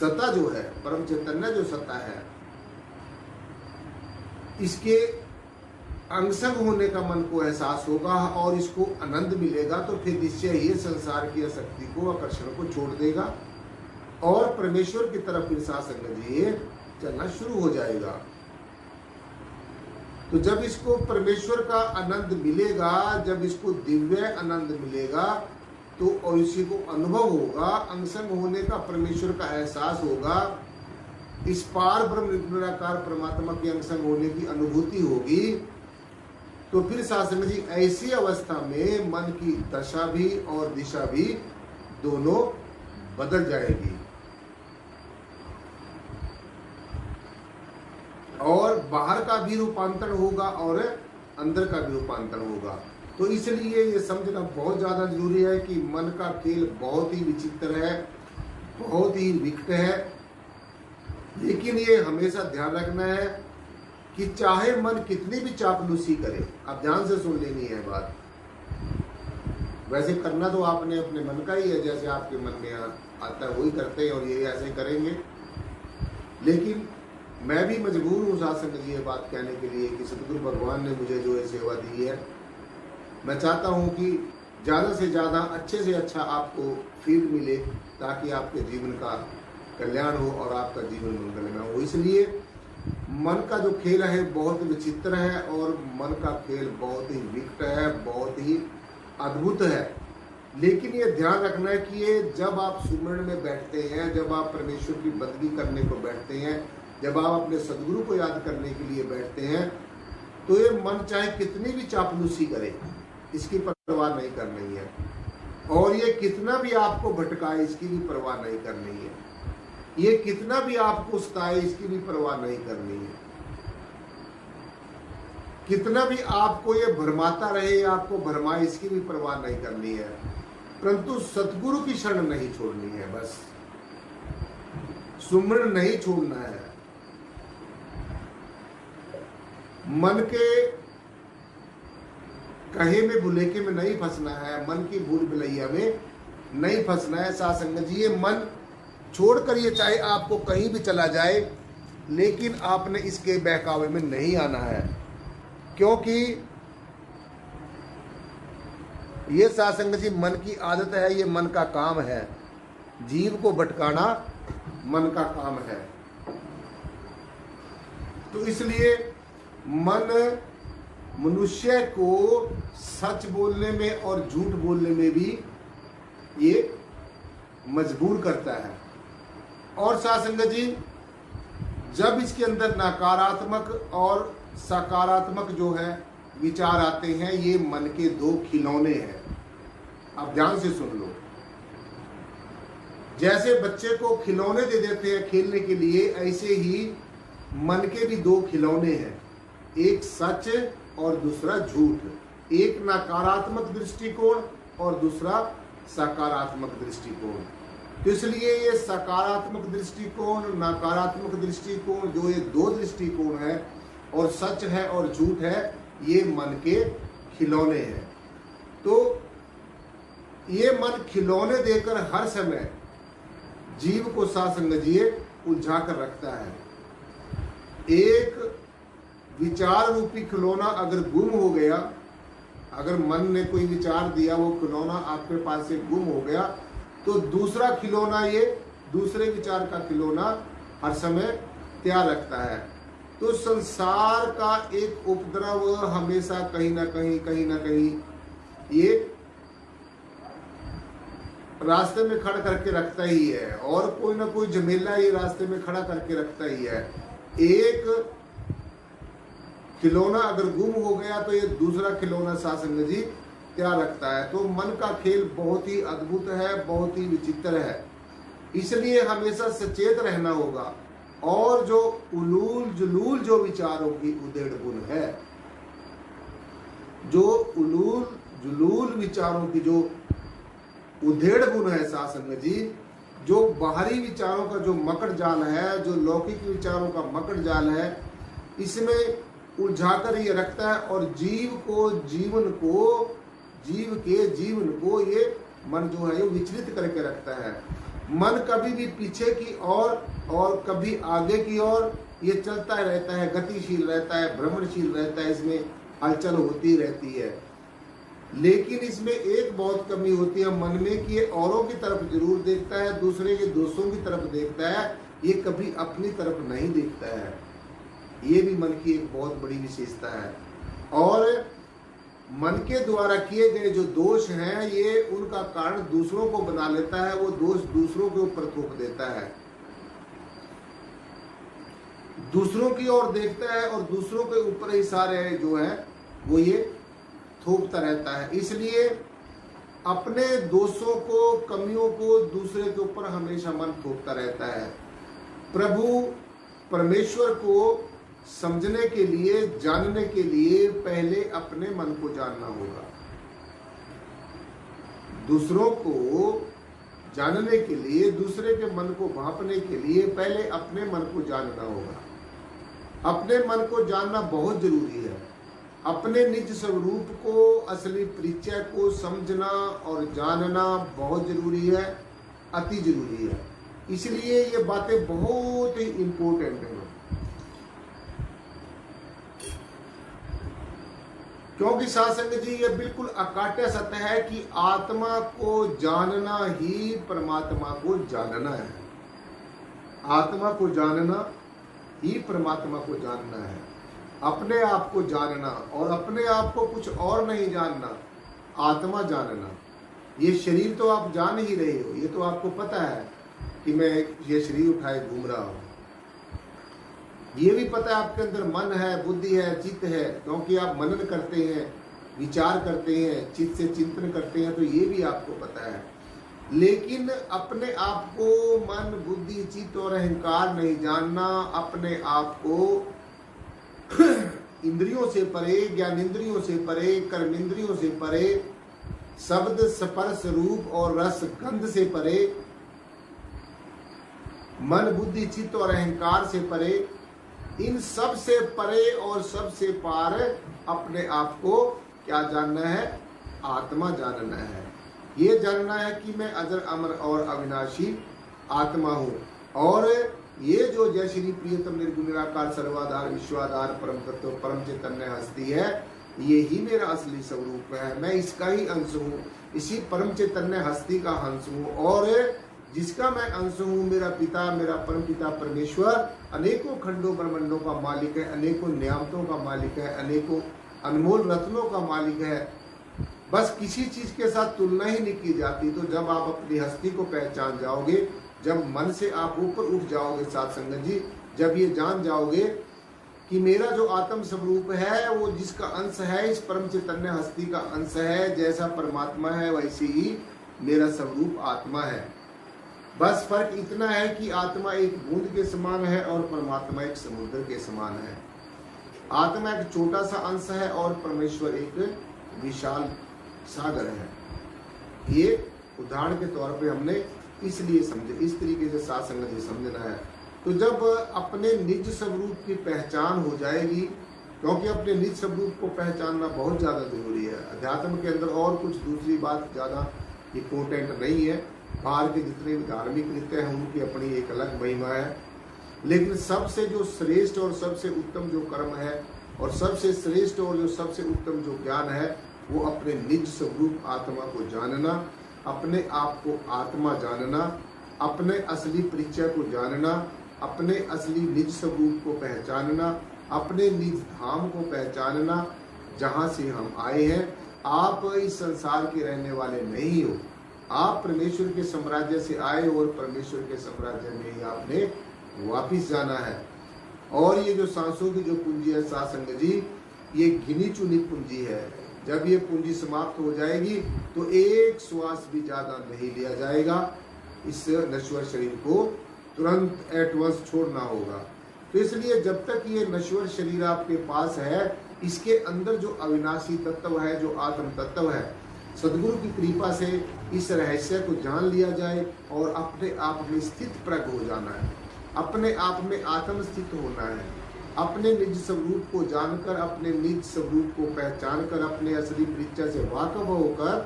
सत्ता जो है, परम चैतन्य जो सत्ता है, इसके अंगसंग होने का मन को एहसास होगा और इसको आनंद मिलेगा, तो फिर निश्चय ये संसार की शक्ति को, आकर्षण को छोड़ देगा और परमेश्वर की तरफ फिर सासंग जी चलना शुरू हो जाएगा। तो जब इसको परमेश्वर का आनंद मिलेगा, जब इसको दिव्य आनंद मिलेगा, तो और इसी को अनुभव होगा, अंगसंग होने का, परमेश्वर का एहसास होगा, इस पार ब्रह्म निराकार परमात्मा के अंगसंग होने की अनुभूति होगी, तो फिर शास्त्र जी ऐसी अवस्था में मन की दशा भी और दिशा भी दोनों बदल जाएगी और बाहर का भी रूपांतरण होगा और अंदर का भी रूपांतरण होगा। तो इसलिए ये समझना बहुत ज्यादा जरूरी है कि मन का खेल बहुत ही विचित्र है, बहुत ही विकट है, लेकिन ये हमेशा ध्यान रखना है कि चाहे मन कितनी भी चापलूसी करे, आप ध्यान से सुन लेनी है बात। वैसे करना तो आपने अपने मन का ही है, जैसे आपके मन में आता है वही करते हैं और ये ऐसे करेंगे। लेकिन मैं भी मजबूर हूँ शासन जी ये बात कहने के लिए कि सतगुरु भगवान ने मुझे जो ये सेवा दी है, मैं चाहता हूँ कि ज़्यादा से ज़्यादा अच्छे से अच्छा आपको फील मिले, ताकि आपके जीवन का कल्याण हो और आपका जीवन मंगलमय हो। इसलिए मन का जो खेल है बहुत विचित्र है और मन का खेल बहुत ही विकट है, बहुत ही अद्भुत है। लेकिन ये ध्यान रखना है कि ये जब आप सुमिरन में बैठते हैं, जब आप परमेश्वर की बंदगी करने को बैठते हैं, जब आप अपने सदगुरु को याद करने के लिए बैठते हैं, तो ये मन चाहे कितनी भी चापलूसी करे, इसकी परवाह नहीं करनी है, और ये कितना भी आपको भटकाए इसकी भी परवाह नहीं करनी है, ये कितना भी आपको सताए इसकी भी परवाह नहीं करनी है, कितना भी आपको ये भरमाता रहे, आपको भरमाए, इसकी भी परवाह नहीं करनी है, परंतु सतगुरु की शरण नहीं छोड़नी है। बस सुमिरन नहीं छोड़ना है, मन के कहे में भुलेखे में नहीं फंसना है, मन की भूल भुलैया में नहीं फंसना है। सासंग जी ये मन छोड़कर ये चाहे आपको कहीं भी चला जाए, लेकिन आपने इसके बहकावे में नहीं आना है, क्योंकि ये सासंग जी मन की आदत है, ये मन का काम है, जीव को भटकाना मन का काम है। तो इसलिए मन मनुष्य को सच बोलने में और झूठ बोलने में भी ये मजबूर करता है। और सासंगत जी जब इसके अंदर नकारात्मक और सकारात्मक जो है विचार आते हैं, ये मन के दो खिलौने हैं। आप ध्यान से सुन लो, जैसे बच्चे को खिलौने दे देते हैं खेलने के लिए, ऐसे ही मन के भी दो खिलौने हैं, एक सच और दूसरा झूठ, एक नकारात्मक दृष्टिकोण और दूसरा सकारात्मक दृष्टिकोण। तो इसलिए ये सकारात्मक दृष्टिकोण, नकारात्मक दृष्टिकोण, जो ये दो दृष्टिकोण है और सच है और झूठ है, ये मन के खिलौने हैं। तो ये मन खिलौने देकर हर समय जीव को सासंग जी उलझा कर रखता है। एक विचार रूपी खिलौना अगर गुम हो गया, अगर मन ने कोई विचार दिया, वो खिलौना आपके पास से गुम हो गया, तो दूसरा खिलौना, ये दूसरे विचार का खिलौना हर समय तैयार रखता है। तो संसार का एक उपद्रव हमेशा कहीं ना कहीं ये रास्ते में खड़ा करके रखता ही है, और कोई ना कोई झमेला ये रास्ते में खड़ा करके रखता ही है। एक खिलौना अगर गुम हो गया तो ये दूसरा खिलौना सासंग जी तैयार रखता है। तो मन का खेल बहुत ही अद्भुत है, बहुत ही विचित्र है, इसलिए हमेशा सचेत रहना होगा। और जो उलूल जुलूल जो विचारों की उधेड़ बुन है, जो उलूल जुलूल विचारों की जो उधेड़ बुन है सासंग जी, जो बाहरी विचारों का जो मकड़ जाल है, जो लौकिक विचारों का मकड़ जाल है, इसमें उलझाकर ये रखता है और जीव के जीवन को ये मन जो है ये विचलित करके रखता है। मन कभी भी पीछे की ओर और कभी आगे की ओर ये चलता रहता है, गतिशील रहता है, भ्रमणशील रहता है, इसमें हलचल होती रहती है। लेकिन इसमें एक बहुत कमी होती है मन में कि ये औरों की तरफ जरूर देखता है, दूसरे के दोषों की तरफ देखता है, ये कभी अपनी तरफ नहीं देखता है। ये भी मन की एक बहुत बड़ी विशेषता है। और मन के द्वारा किए गए जो दोष हैं ये उनका कारण दूसरों को बना लेता है, वो दोष दूसरों के ऊपर थोप देता है, दूसरों की ओर देखता है और दूसरों के ऊपर ही सारे जो है वो ये थोपता रहता है। इसलिए अपने दोषों को, कमियों को दूसरे के ऊपर हमेशा मन थोपता रहता है। प्रभु परमेश्वर को समझने के लिए, जानने के लिए पहले अपने मन को जानना होगा। दूसरों को जानने के लिए, दूसरे के मन को भांपने के लिए पहले अपने मन को जानना होगा। अपने मन को जानना बहुत जरूरी है। अपने निज स्वरूप को, असली परिचय को समझना और जानना बहुत जरूरी है, अति जरूरी है। इसलिए ये बातें बहुत ही इंपॉर्टेंट हैं, क्योंकि साधु जी ये बिल्कुल अकाट्य सत्य है कि आत्मा को जानना ही परमात्मा को जानना है। आत्मा को जानना ही परमात्मा को जानना है। अपने आप को जानना और अपने आप को कुछ और नहीं जानना, आत्मा जानना। ये शरीर तो आप जान ही रहे हो, ये तो आपको पता है कि मैं ये शरीर उठाए घूम रहा हूं। ये भी पता है आपके अंदर मन है, बुद्धि है, चित्त है, क्योंकि आप मनन करते हैं, विचार करते हैं, चित्त से चिंतन करते हैं, तो ये भी आपको पता है। लेकिन अपने आप को मन, बुद्धि, चित्त और अहंकार नहीं जानना, अपने आप को इंद्रियों से परे, ज्ञानेंद्रियों से परे, कर्मेंद्रियों से परे, शब्द, स्पर्श, रूप और रस, गंध से परे, मन, बुद्धि, चित्त और अहंकार से परे, इन सब से परे और सबसे पार अपने आप को क्या जानना है? आत्मा जानना है। ये जानना है कि मैं अजर, अमर और अविनाशी आत्मा हूँ। और ये जो जय श्री प्रियतम निर्गुण निराकार सर्वाधार विश्वाधार परम तत्व परम चैतन्य हस्ती है, ये ही मेरा असली स्वरूप है। मैं इसका ही अंश हूँ, इसी परम चैतन्य हस्ती का अंश हूँ। और जिसका मैं अंश हूँ, मेरा पिता, मेरा परम पिता परमेश्वर अनेकों खंडों ब्रह्मांडों का मालिक है, अनेकों नियामतों का मालिक है, अनेकों अनमोल रत्नों का मालिक है। बस किसी चीज के साथ तुलना ही नहीं की जाती। तो जब आप अपनी हस्ती को पहचान जाओगे, जब मन से आप ऊपर उठ जाओगे साध संगत जी, जब ये जान जाओगे कि मेरा जो आत्म स्वरूप है वो जिसका अंश है, इस परम चैतन्य हस्ती का अंश है, जैसा परमात्मा है वैसे ही मेरा स्वरूप आत्मा है। बस फर्क इतना है कि आत्मा एक बूंद के समान है और परमात्मा एक समुद्र के समान है। आत्मा एक छोटा सा अंश है और परमेश्वर एक विशाल सागर है। ये उदाहरण के तौर पे हमने इसलिए समझे, इस तरीके से साध संगत समझना है। तो जब अपने निज स्वरूप की पहचान हो जाएगी, क्योंकि अपने निज स्वरूप को पहचानना बहुत ज्यादा जरूरी है। अध्यात्म के अंदर और कुछ दूसरी बात ज्यादा इम्पोर्टेंट नहीं है। बाहर के जितने भी धार्मिक कृत्य हैं उनकी अपनी एक अलग महिमा है, लेकिन सबसे जो श्रेष्ठ और सबसे उत्तम जो कर्म है और सबसे श्रेष्ठ और जो सबसे उत्तम जो ज्ञान है वो अपने निज स्वरूप आत्मा को जानना, अपने आप को आत्मा जानना, अपने असली परिचय को जानना, अपने असली निज स्वरूप को पहचानना, अपने निज धाम को पहचानना, जहाँ से हम आए हैं। आप इस संसार के रहने वाले नहीं हो, आप परमेश्वर के साम्राज्य से आए और परमेश्वर के साम्राज्य में ही आपने वापिस जाना है। और ये जो सांसों की जो पूंजी है साध संगत जी, ये गिनी चुनी पूंजी है। जब ये पूंजी समाप्त हो जाएगी तो एक श्वास भी ज्यादा नहीं लिया जाएगा। इस नश्वर शरीर को तुरंत एटवंस छोड़ना होगा। तो इसलिए जब तक ये नश्वर शरीर आपके पास है, इसके अंदर जो अविनाशी तत्व है, जो आत्म तत्व है, सदगुरु की कृपा से इस रहस्य को जान लिया जाए और अपने आप में स्थित प्रग हो जाना है, अपने आप में आत्म स्थित होना है। अपने निज स्वरूप को जानकर, अपने निज स्वरूप को पहचान कर, अपने असली परिचय से वाकिफ होकर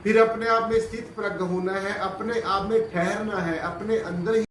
फिर अपने आप में स्थित प्रज्ञ होना है, अपने आप में ठहरना है, अपने अंदर ही